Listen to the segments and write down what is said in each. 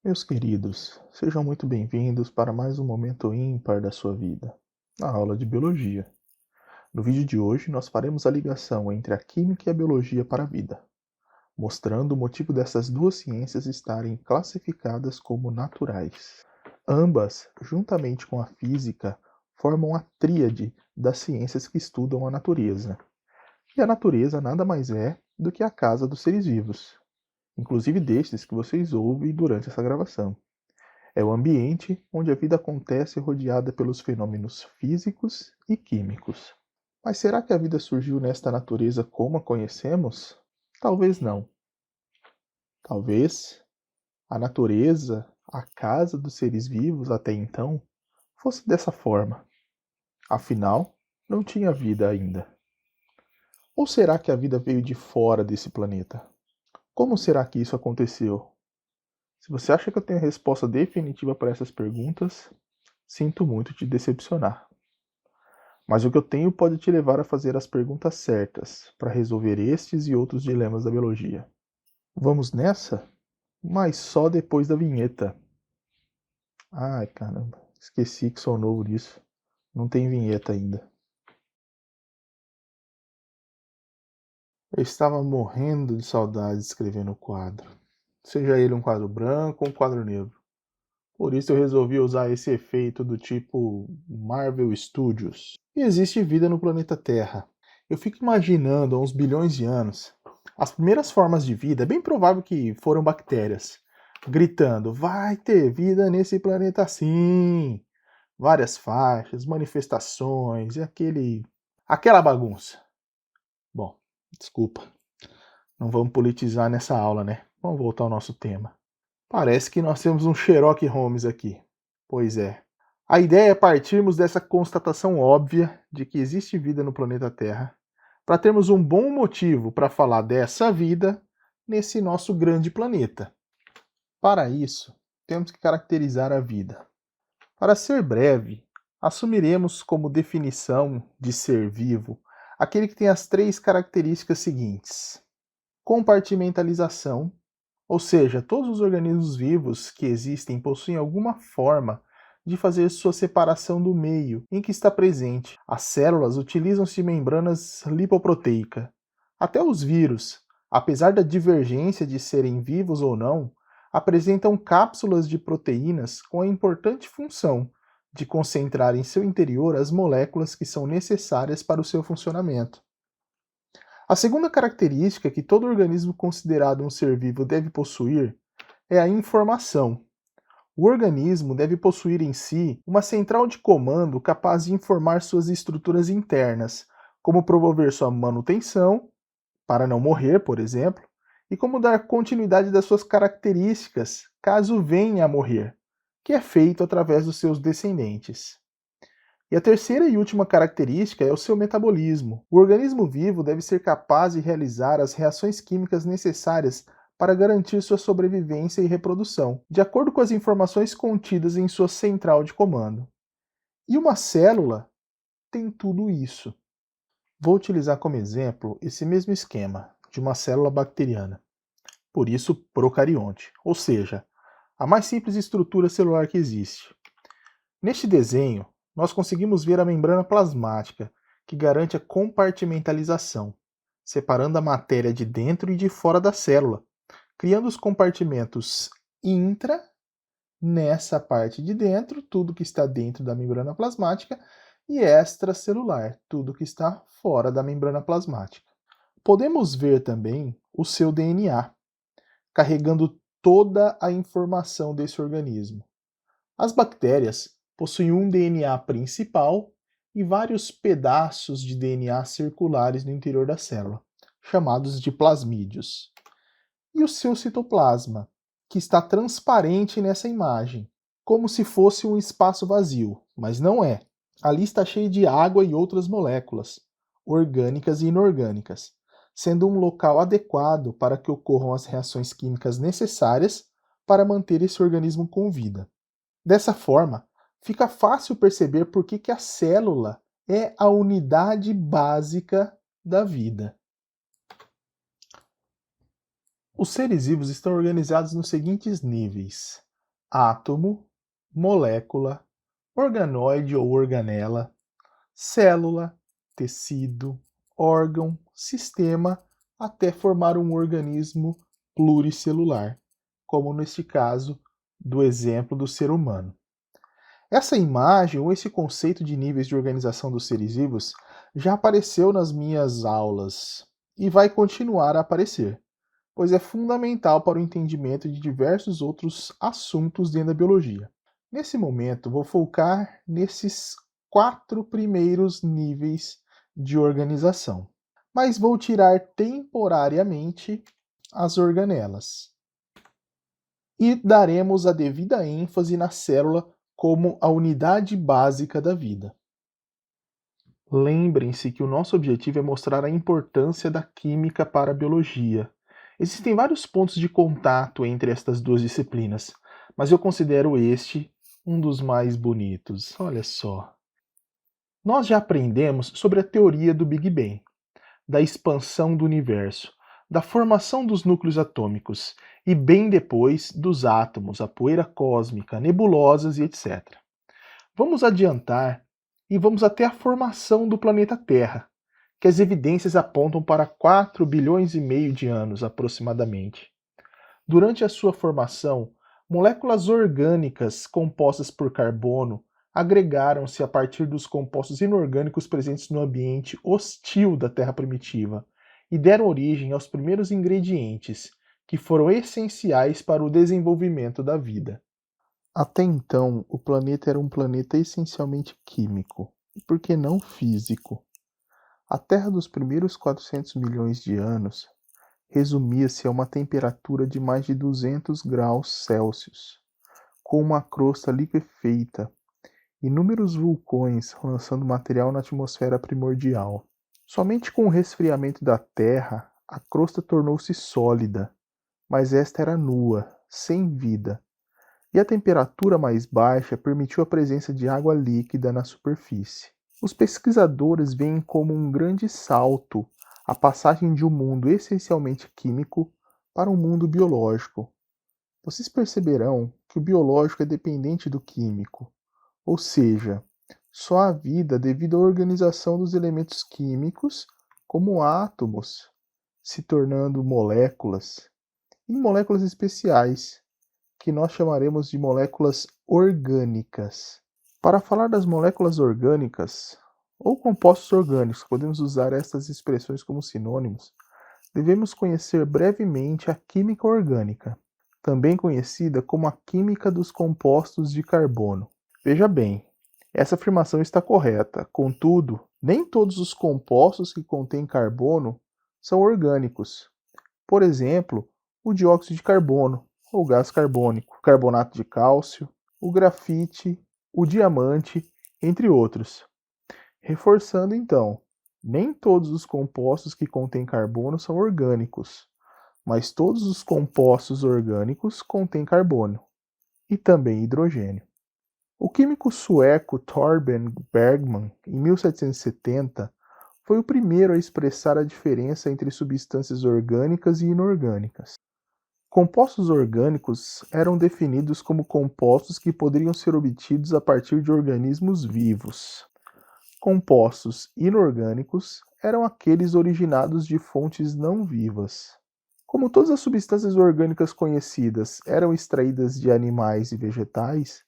Meus queridos, sejam muito bem-vindos para mais um momento ímpar da sua vida, na aula de Biologia. No vídeo de hoje, nós faremos a ligação entre a Química e a Biologia para a vida, mostrando o motivo dessas duas ciências estarem classificadas como naturais. Ambas, juntamente com a Física, formam a tríade das ciências que estudam a natureza. E a natureza nada mais é do que a casa dos seres vivos, inclusive destes que vocês ouvem durante essa gravação. É o ambiente onde a vida acontece rodeada pelos fenômenos físicos e químicos. Mas será que a vida surgiu nesta natureza como a conhecemos? Talvez não. Talvez a natureza, a casa dos seres vivos até então, fosse dessa forma. Afinal, não tinha vida ainda. Ou será que a vida veio de fora desse planeta? Como será que isso aconteceu? Se você acha que eu tenho a resposta definitiva para essas perguntas, sinto muito te decepcionar. Mas o que eu tenho pode te levar a fazer as perguntas certas para resolver estes e outros dilemas da biologia. Vamos nessa? Mas só depois da vinheta. Ai, caramba, esqueci que sou novo nisso. Não tem vinheta ainda. Eu estava morrendo de saudade de escrever no quadro. Seja ele um quadro branco ou um quadro negro. Por isso eu resolvi usar esse efeito do tipo Marvel Studios. E existe vida no planeta Terra. Eu fico imaginando há uns bilhões de anos, as primeiras formas de vida, é bem provável que foram bactérias, gritando: vai ter vida nesse planeta sim! Várias faixas, manifestações e aquela bagunça. Bom, desculpa, não vamos politizar nessa aula, né? Vamos voltar ao nosso tema. Parece que nós temos um Sherlock Holmes aqui. Pois é. A ideia é partirmos dessa constatação óbvia de que existe vida no planeta Terra, para termos um bom motivo para falar dessa vida nesse nosso grande planeta. Para isso, temos que caracterizar a vida. Para ser breve, assumiremos como definição de ser vivo aquele que tem as três características seguintes: compartimentalização, ou seja, todos os organismos vivos que existem possuem alguma forma de fazer sua separação do meio em que está presente. As células utilizam-se de membranas lipoproteicas. Até os vírus, apesar da divergência de serem vivos ou não, apresentam cápsulas de proteínas com a importante função de concentrar em seu interior as moléculas que são necessárias para o seu funcionamento. A segunda característica que todo organismo considerado um ser vivo deve possuir é a informação. O organismo deve possuir em si uma central de comando capaz de informar suas estruturas internas, como promover sua manutenção, para não morrer, por exemplo, e como dar continuidade das suas características caso venha a morrer, que é feito através dos seus descendentes. E a terceira e última característica é o seu metabolismo. O organismo vivo deve ser capaz de realizar as reações químicas necessárias para garantir sua sobrevivência e reprodução, de acordo com as informações contidas em sua central de comando. E uma célula tem tudo isso. Vou utilizar como exemplo esse mesmo esquema de uma célula bacteriana, por isso procarionte, ou seja, a mais simples estrutura celular que existe. Neste desenho, nós conseguimos ver a membrana plasmática, que garante a compartimentalização, separando a matéria de dentro e de fora da célula, criando os compartimentos intra, nessa parte de dentro, tudo que está dentro da membrana plasmática, e extracelular, tudo que está fora da membrana plasmática. Podemos ver também o seu DNA, carregando toda a informação desse organismo. As bactérias possuem um DNA principal e vários pedaços de DNA circulares no interior da célula, chamados de plasmídios. E o seu citoplasma, que está transparente nessa imagem, como se fosse um espaço vazio, mas não é. Ali está cheio de água e outras moléculas, orgânicas e inorgânicas, sendo um local adequado para que ocorram as reações químicas necessárias para manter esse organismo com vida. Dessa forma, fica fácil perceber por que a célula é a unidade básica da vida. Os seres vivos estão organizados nos seguintes níveis: átomo, molécula, organoide ou organela, célula, tecido, órgão, sistema, até formar um organismo pluricelular, como neste caso do exemplo do ser humano. Essa imagem ou esse conceito de níveis de organização dos seres vivos já apareceu nas minhas aulas e vai continuar a aparecer, pois é fundamental para o entendimento de diversos outros assuntos dentro da biologia. Nesse momento, vou focar nesses 4 primeiros níveis de organização, mas vou tirar temporariamente as organelas e daremos a devida ênfase na célula como a unidade básica da vida. Lembrem-se que o nosso objetivo é mostrar a importância da química para a biologia. Existem vários pontos de contato entre estas duas disciplinas, mas eu considero este um dos mais bonitos. Olha só. Nós já aprendemos sobre a teoria do Big Bang, da expansão do universo, da formação dos núcleos atômicos e bem depois dos átomos, a poeira cósmica, nebulosas e etc. Vamos adiantar e vamos até a formação do planeta Terra, que as evidências apontam para 4 bilhões e meio de anos aproximadamente. Durante a sua formação, moléculas orgânicas compostas por carbono agregaram-se a partir dos compostos inorgânicos presentes no ambiente hostil da Terra primitiva e deram origem aos primeiros ingredientes, que foram essenciais para o desenvolvimento da vida. Até então, o planeta era um planeta essencialmente químico, e por que não físico? A Terra dos primeiros 400 milhões de anos resumia-se a uma temperatura de mais de 200 graus Celsius, com uma crosta liquefeita, inúmeros vulcões lançando material na atmosfera primordial. Somente com o resfriamento da Terra, a crosta tornou-se sólida, mas esta era nua, sem vida, e a temperatura mais baixa permitiu a presença de água líquida na superfície. Os pesquisadores veem como um grande salto a passagem de um mundo essencialmente químico para um mundo biológico. Vocês perceberão que o biológico é dependente do químico, ou seja, só há vida devido à organização dos elementos químicos, como átomos, se tornando moléculas, e moléculas especiais, que nós chamaremos de moléculas orgânicas. Para falar das moléculas orgânicas, ou compostos orgânicos, podemos usar estas expressões como sinônimos, devemos conhecer brevemente a química orgânica, também conhecida como a química dos compostos de carbono. Veja bem, essa afirmação está correta, contudo, nem todos os compostos que contêm carbono são orgânicos. Por exemplo, o dióxido de carbono, ou gás carbônico, o carbonato de cálcio, o grafite, o diamante, entre outros. Reforçando então, nem todos os compostos que contêm carbono são orgânicos, mas todos os compostos orgânicos contêm carbono, e também hidrogênio. O químico sueco Thorbjörn Bergman, em 1770, foi o primeiro a expressar a diferença entre substâncias orgânicas e inorgânicas. Compostos orgânicos eram definidos como compostos que poderiam ser obtidos a partir de organismos vivos. Compostos inorgânicos eram aqueles originados de fontes não vivas. Como todas as substâncias orgânicas conhecidas eram extraídas de animais e vegetais,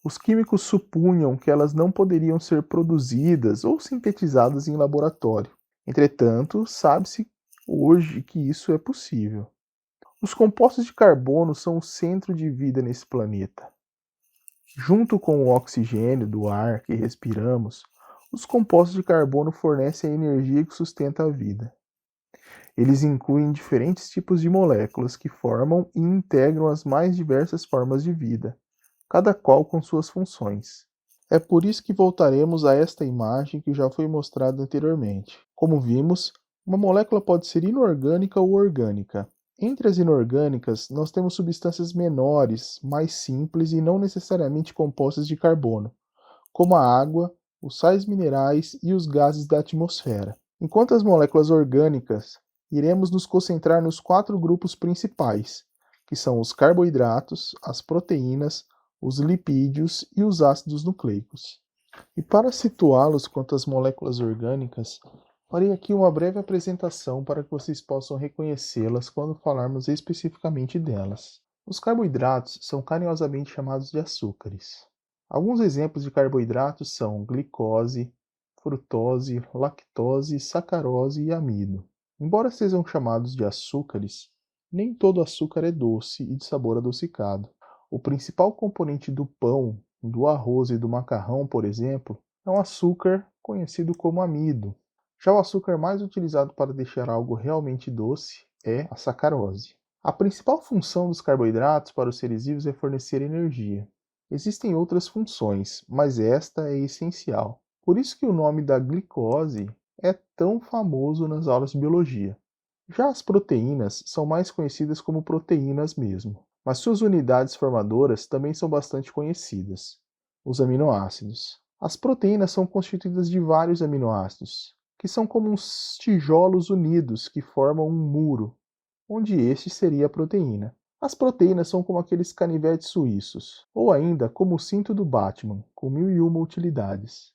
os químicos supunham que elas não poderiam ser produzidas ou sintetizadas em laboratório. Entretanto, sabe-se hoje que isso é possível. Os compostos de carbono são o centro de vida nesse planeta. Junto com o oxigênio do ar que respiramos, os compostos de carbono fornecem a energia que sustenta a vida. Eles incluem diferentes tipos de moléculas que formam e integram as mais diversas formas de vida, cada qual com suas funções. É por isso que voltaremos a esta imagem que já foi mostrada anteriormente. Como vimos, uma molécula pode ser inorgânica ou orgânica. Entre as inorgânicas, nós temos substâncias menores, mais simples e não necessariamente compostas de carbono, como a água, os sais minerais e os gases da atmosfera. Enquanto as moléculas orgânicas, iremos nos concentrar nos 4 grupos principais, que são os carboidratos, as proteínas, os lipídios e os ácidos nucleicos. E para situá-los quanto às moléculas orgânicas, farei aqui uma breve apresentação para que vocês possam reconhecê-las quando falarmos especificamente delas. Os carboidratos são carinhosamente chamados de açúcares. Alguns exemplos de carboidratos são glicose, frutose, lactose, sacarose e amido. Embora sejam chamados de açúcares, nem todo açúcar é doce e de sabor adocicado. O principal componente do pão, do arroz e do macarrão, por exemplo, é um açúcar conhecido como amido. Já o açúcar mais utilizado para deixar algo realmente doce é a sacarose. A principal função dos carboidratos para os seres vivos é fornecer energia. Existem outras funções, mas esta é essencial. Por isso que o nome da glicose é tão famoso nas aulas de biologia. Já as proteínas são mais conhecidas como proteínas mesmo, mas suas unidades formadoras também são bastante conhecidas, os aminoácidos. As proteínas são constituídas de vários aminoácidos, que são como uns tijolos unidos que formam um muro, onde este seria a proteína. As proteínas são como aqueles canivetes suíços, ou ainda como o cinto do Batman, com 1001 utilidades.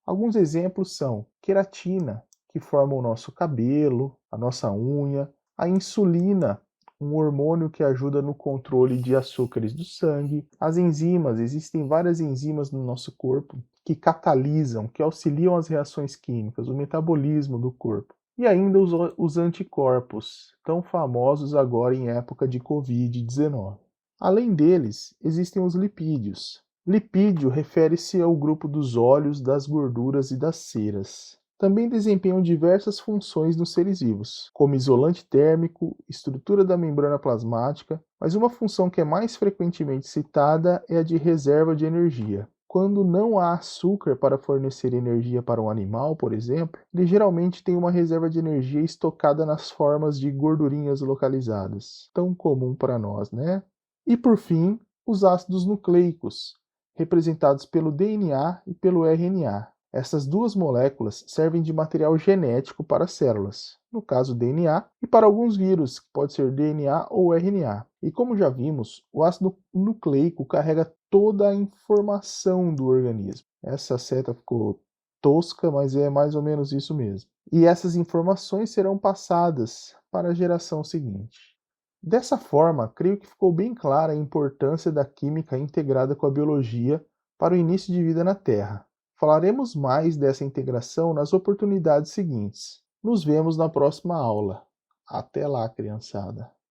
Alguns exemplos são queratina, que forma o nosso cabelo, a nossa unha, a insulina, um hormônio que ajuda no controle de açúcares do sangue, as enzimas, existem várias enzimas no nosso corpo que catalisam, que auxiliam as reações químicas, o metabolismo do corpo. E ainda os anticorpos, tão famosos agora em época de Covid-19. Além deles, existem os lipídios. Lipídio refere-se ao grupo dos óleos, das gorduras e das ceras. Também desempenham diversas funções nos seres vivos, como isolante térmico, estrutura da membrana plasmática, mas uma função que é mais frequentemente citada é a de reserva de energia. Quando não há açúcar para fornecer energia para um animal, por exemplo, ele geralmente tem uma reserva de energia estocada nas formas de gordurinhas localizadas, tão comum para nós, né? E por fim, os ácidos nucleicos, representados pelo DNA e pelo RNA. Essas duas moléculas servem de material genético para as células, no caso DNA, e para alguns vírus, que pode ser DNA ou RNA. E como já vimos, o ácido nucleico carrega toda a informação do organismo. Essa seta ficou tosca, mas é mais ou menos isso mesmo. E essas informações serão passadas para a geração seguinte. Dessa forma, creio que ficou bem clara a importância da química integrada com a biologia para o início de vida na Terra. Falaremos mais dessa integração nas oportunidades seguintes. Nos vemos na próxima aula. Até lá, criançada!